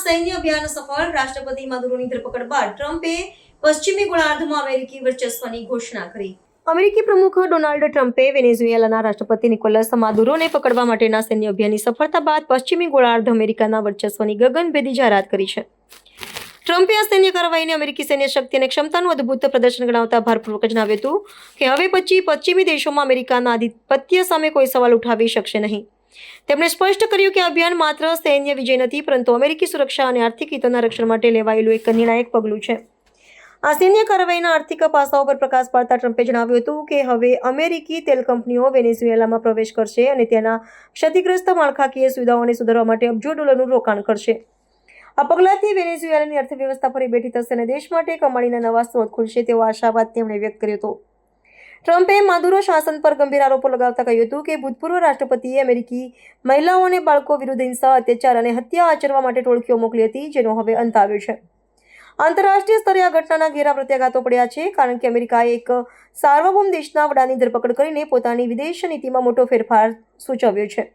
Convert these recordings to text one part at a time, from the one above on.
સૈન્ય અભિયાન સફળ. રાષ્ટ્રપતિ માદુરોની ધરપકડ બાદ ટ્રમ્પે પશ્ચિમી ગોળાર્ધમાં અમેરિકી વર્ચસ્વની ઘોષણા કરી. અમેરિકી પ્રમુખ ડોનાલ્ડ ટ્રમ્પે વેનેઝુએલાના રાષ્ટ્રપતિ નિકોલસ માદુરોને પકડવા માટેના સૈન્ય અભિયાનની સફળતા બાદ પશ્ચિમી ગોળાર્ધ અમેરિકાના વર્ચસ્વની ગગનભેદી જાહેરાત કરી છે. ટ્રમ્પે આ સૈન્ય કાર્યવાહીને અમેરિકી સૈન્ય શક્તિ અને ક્ષમતાનું અદ્ભુત પ્રદર્શન ગણાવતા ભારપૂર્વક જણાવ્યું હતું કે હવે પછી પશ્ચિમી દેશોમાં અમેરિકાના આધિપત્ય સામે કોઈ સવાલ ઉઠાવી શકશે નહીં. તેમણે સ્પષ્ટ કર્યું કે આ અભિયાન માત્ર સૈન્ય વિજય નથી, પરંતુ અમેરિકી સુરક્ષા અને આર્થિક હિતોના રક્ષણ માટે લેવાયેલું એક નિર્ણાયક પગલું છે. આ સૈન્ય કાર્યવાહીના આર્થિક પાસાઓ પર પ્રકાશ પાડતા ટ્રમ્પે જણાવ્યું હતું કે હવે અમેરિકી તેલ કંપનીઓ વેનેઝુએલામાં પ્રવેશ કરશે અને તેના ક્ષતિગ્રસ્ત માળખાકીય સુવિધાઓને સુધારવા માટે અબજો ડોલરનું રોકાણ કરશે. આ પગલાંથી વેનેઝુએલાની અર્થવ્યવસ્થા ફરી બેઠી થશે અને દેશ માટે કમાણીના નવા સ્ત્રોત ખુલશે તેવો આશાવાદ તેમણે વ્યક્ત કર્યો હતો. ટ્રમ્પે માદુરો શાસન પર ગંભીર આરોપો લગાવતા કહ્યું હતું કે ભૂતપૂર્વ રાષ્ટ્રપતિએ અમેરિકી મહિલાઓ અને બાળકો વિરુદ્ધ હિંસા, અત્યાચાર અને હત્યા આચરવા માટે ટોળકીઓ મોકલી હતી, જેનો હવે અંત આવ્યો છે. આંતરરાષ્ટ્રીય સ્તરે આ ઘટનાના ઘેરા પ્રત્યાઘાતો પડ્યા છે, કારણ કે અમેરિકાએ એક સાર્વભૌમ દેશના વડાની ધરપકડ કરીને પોતાની વિદેશ નીતિમાં મોટો ફેરફાર સૂચવ્યો છે.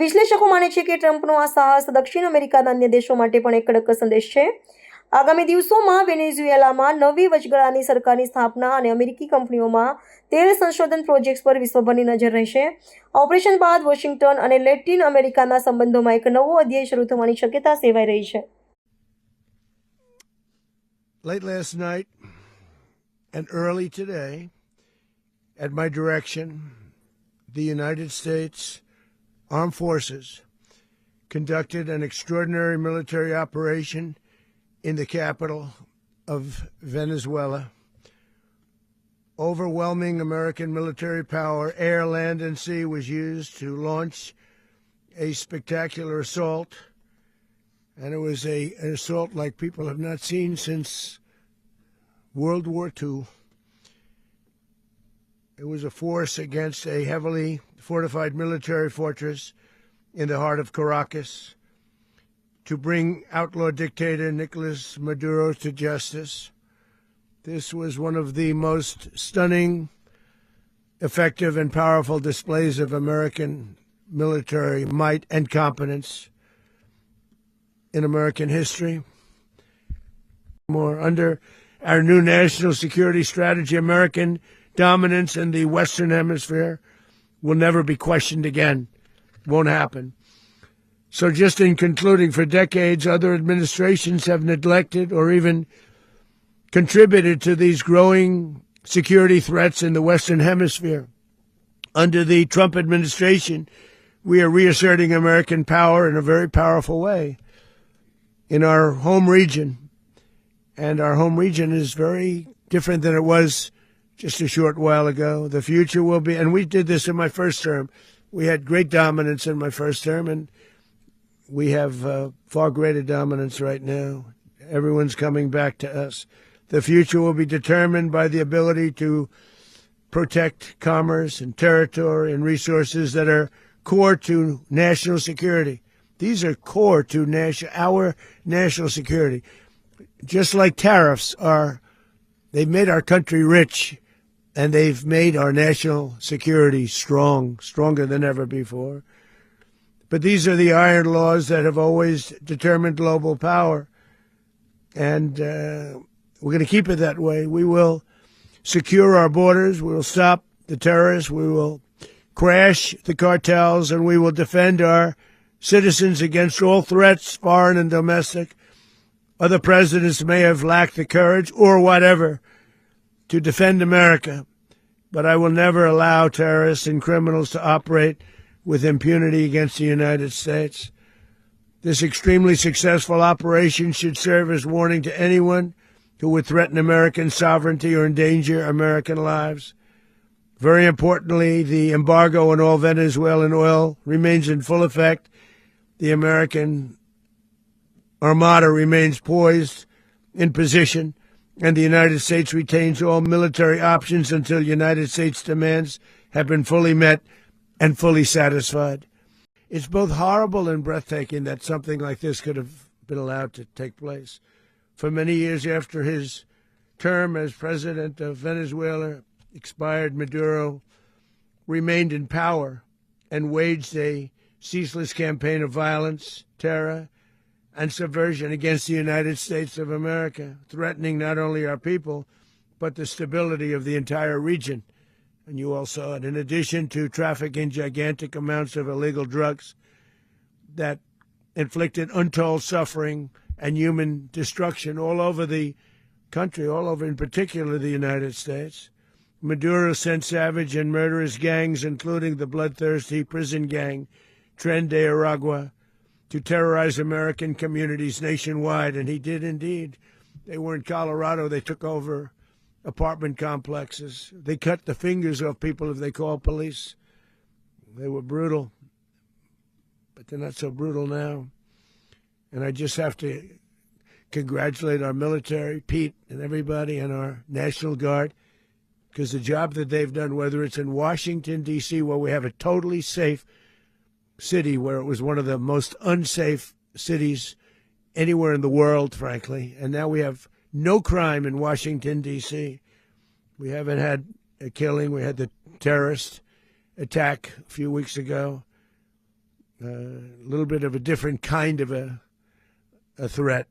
વિશ્લેષકો માને છે કે ટ્રમ્પનો આ સાહસ દક્ષિણ અમેરિકાના અન્ય દેશો માટે પણ એક કડક સંદેશ છે. આગામી દિવસોમાં વેનેઝુએલામાં નવી વચગાળાની સરકારની સ્થાપના અને અમેરિકી કંપનીઓમાં તેલ સંશોધન પ્રોજેક્ટ્સ પર વિશ્વભરની નજર રહેશે. ઓપરેશન બાદ વોશિંગ્ટન અને લેટિન અમેરિકાના સંબંધોમાં એક નવો અધ્યાય શરૂ થવાની શક્યતા સેવાઈ રહી છે. Late last night and early today, at my direction, the United States Armed Forces conducted an extraordinary military operation in the capital of Venezuela. Overwhelming American military power, air, land, and sea, was used to launch a spectacular assault. And it was an assault like people have not seen since World War II. It was a force against a heavily fortified military fortress in the heart of Caracas to bring outlaw dictator Nicolas Maduro to justice. This was one of the most stunning, effective, and powerful displays of American military might and competence in American history. More under our new national security strategy, American dominance in the Western Hemisphere will never be questioned again. Won't happen. So just in concluding, for decades, other administrations have neglected or even contributed to these growing security threats in the Western Hemisphere. Under the Trump administration, we are reasserting American power in a very powerful way in our home region. And our home region is very different than it was just a short while ago. The future will be, and we did this in my first term. We had great dominance in my first term, and we have far greater dominance right now. Everyone's coming back to us. The future will be determined by the ability to protect commerce and territory and resources that are core to national security. These are core to our national security. Just like tariffs are, they've made our country rich, and they've made our national security stronger than ever before. But these are the iron laws that have always determined global power, and we're going to keep it that way. We will secure our borders, we will stop the terrorists, we will crash the cartels, and we will defend our citizens against all threats, foreign and domestic. Other presidents may have lacked the courage or whatever to defend America, but I will never allow terrorists and criminals to operate with impunity against the United States. This extremely successful operation should serve as warning to anyone who would threaten American sovereignty or endanger American lives. Very importantly, the embargo on all Venezuelan oil remains in full effect. The American Armada remains poised in position, and the United States retains all military options until United States demands have been fully met and fully satisfied. It's both horrible and breathtaking that something like this could have been allowed to take place. For many years after his term as president of Venezuela expired, Maduro remained in power and waged a ceaseless campaign of violence, terror, and subversion against the United States of America, threatening not only our people, but the stability of the entire region. And you all saw it. In addition to trafficking gigantic amounts of illegal drugs that inflicted untold suffering and human destruction all over the country, all over, in particular, the United States. Maduro sent savage and murderous gangs, including the bloodthirsty prison gang, Tren de Aragua, to terrorize American communities nationwide, and he did indeed. They were in Colorado. They took over apartment complexes. They cut the fingers off people if they called police. They were brutal, but they're not so brutal now. And I just have to congratulate our military, Pete and everybody, and our National Guard, because the job that they've done, whether it's in Washington, D.C., where we have a totally safe city, where it was one of the most unsafe cities anywhere in the world, frankly, and now we have no crime in Washington, D.C. We haven't had a killing. We had the terrorist attack a few weeks ago, a little bit of a different kind of a threat,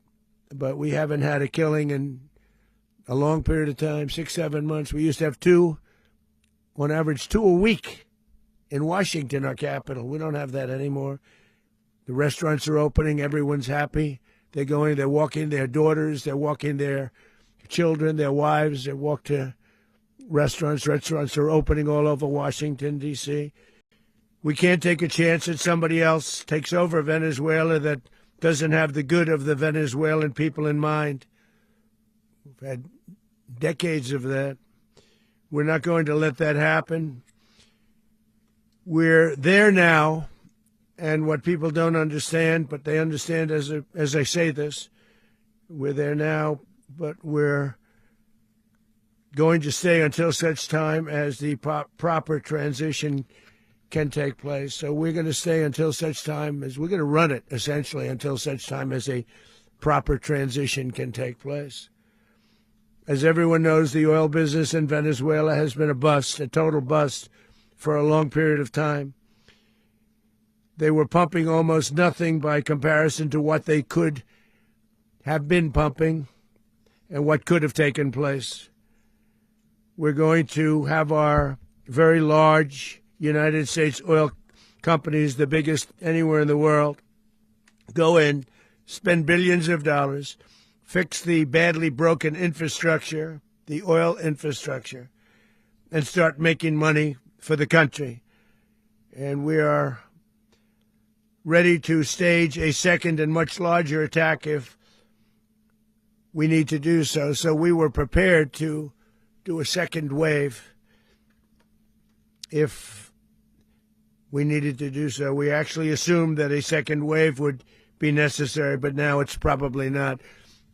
but we haven't had a killing in a long period of time, 6-7 months. We used to have two, on average, 2 a week in Washington, our capital. We don't have that anymore. The restaurants are opening. Everyone's happy. They're going, they're walking their daughters, they're walking their children, their wives. They walk to restaurants. Restaurants are opening all over Washington, D.C. We can't take a chance that somebody else takes over Venezuela that doesn't have the good of the Venezuelan people in mind. We've had decades of that. We're not going to let that happen. We're there now, and what people don't understand, but they understand as I say this, we're there now, but we're going to stay until such time as the proper transition can take place. So we're going to stay until such time as we're going to run it, essentially, until such time as a proper transition can take place. As everyone knows, the oil business in Venezuela has been a bust, a total bust, for a long period of time. They were pumping almost nothing by comparison to what they could have been pumping and what could have taken place. We're going to have our very large United States oil companies, the biggest anywhere in the world, go in, spend billions of dollars, fix the badly broken infrastructure, the oil infrastructure, and start making money for the country. And we are ready to stage a second and much larger attack if we need to do so. So we were prepared to do a second wave if we needed to do so. We actually assumed that a second wave would be necessary, but now it's probably not.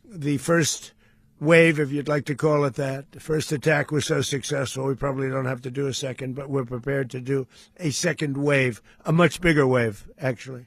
The first wave, if you'd like to call it that, the first attack was so successful, we probably don't have to do a second, but we're prepared to do a second wave, a much bigger wave, actually.